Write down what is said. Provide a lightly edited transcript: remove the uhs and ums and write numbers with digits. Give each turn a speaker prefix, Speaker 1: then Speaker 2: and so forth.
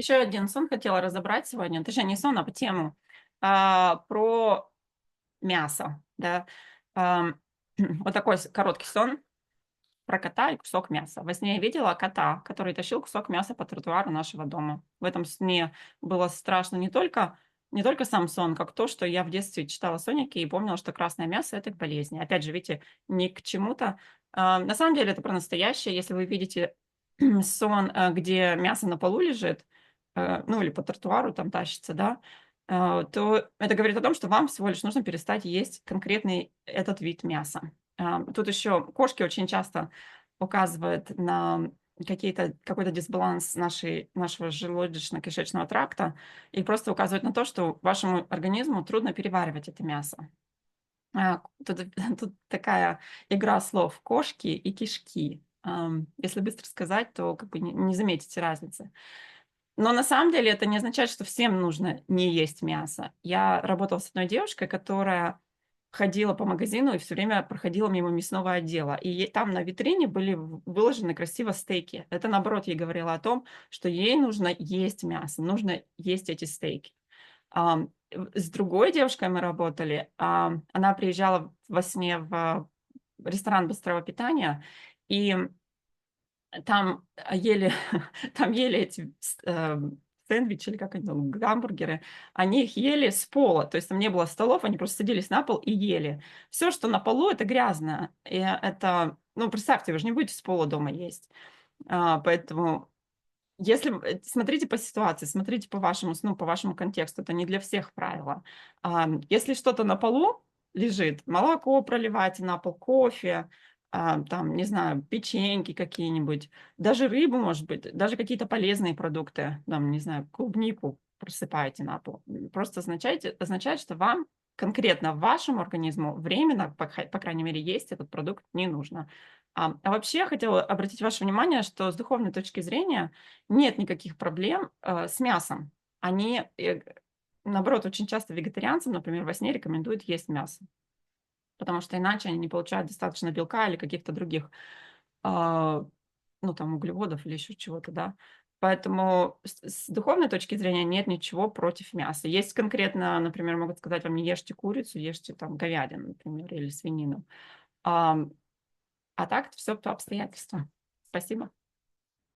Speaker 1: Еще один сон хотела разобрать сегодня, точнее, не сон, а по тему, про мясо, да. Ам, вот такой короткий сон про кота и кусок мяса. Во сне я видела кота, который тащил кусок мяса по тротуару нашего дома. В этом сне было страшно не только сам сон, как то, что я в детстве читала соники и помнила, что красное мясо — это к болезни. Опять же, видите, не к чему-то. На самом деле это про настоящее. Если вы видите сон, где мясо на полу лежит, ну или по тротуару там тащится, да, то это говорит о том, что вам всего лишь нужно перестать есть конкретный этот вид мяса. Тут еще кошки очень часто указывают на какой-то дисбаланс нашего желудочно-кишечного тракта и просто указывают на то, что вашему организму трудно переваривать это мясо. Тут, тут такая игра слов кошки и кишки. Если быстро сказать, то как бы не заметите разницы. Но на самом деле это не означает, что всем нужно не есть мясо. Я работала с одной девушкой, которая ходила по магазину и все время проходила мимо мясного отдела. И там на витрине были выложены красиво стейки. Это, наоборот, ей говорило о том, что ей нужно есть мясо, нужно есть эти стейки. С другой девушкой мы работали. Она приезжала во сне в ресторан быстрого питания, и там, ели там ели эти сэндвичи или как они там, гамбургеры. Они их ели с пола, то есть там не было столов, они просто садились на пол и ели. Все, что на полу — это грязно. И это, ну, представьте, вы же не будете с пола дома есть. Поэтому если смотрите по ситуации, смотрите по вашему сну, по вашему контексту. Это не для всех правило. Если что-то на полу лежит, молоко проливайте на пол, кофе, там, не знаю, печеньки какие-нибудь, даже рыбу, может быть, даже какие-то полезные продукты, там, не знаю, клубнику просыпаете на пол. Просто означает, что вам, конкретно вашему организму, временно, по крайней мере, есть этот продукт не нужно. Вообще я хотела обратить ваше внимание, что с духовной точки зрения нет никаких проблем, с мясом. Они, наоборот, очень часто вегетарианцам, например, во сне рекомендуют есть мясо, потому что иначе они не получают достаточно белка или каких-то других, а, ну, там, углеводов или еще чего-то, да. Поэтому с духовной точки зрения нет ничего против мяса. Есть конкретно, например, могут сказать вам: "Не ешьте курицу, ешьте там говядину", например, или свинину. Ам, а так это всё по обстоятельствам. Спасибо.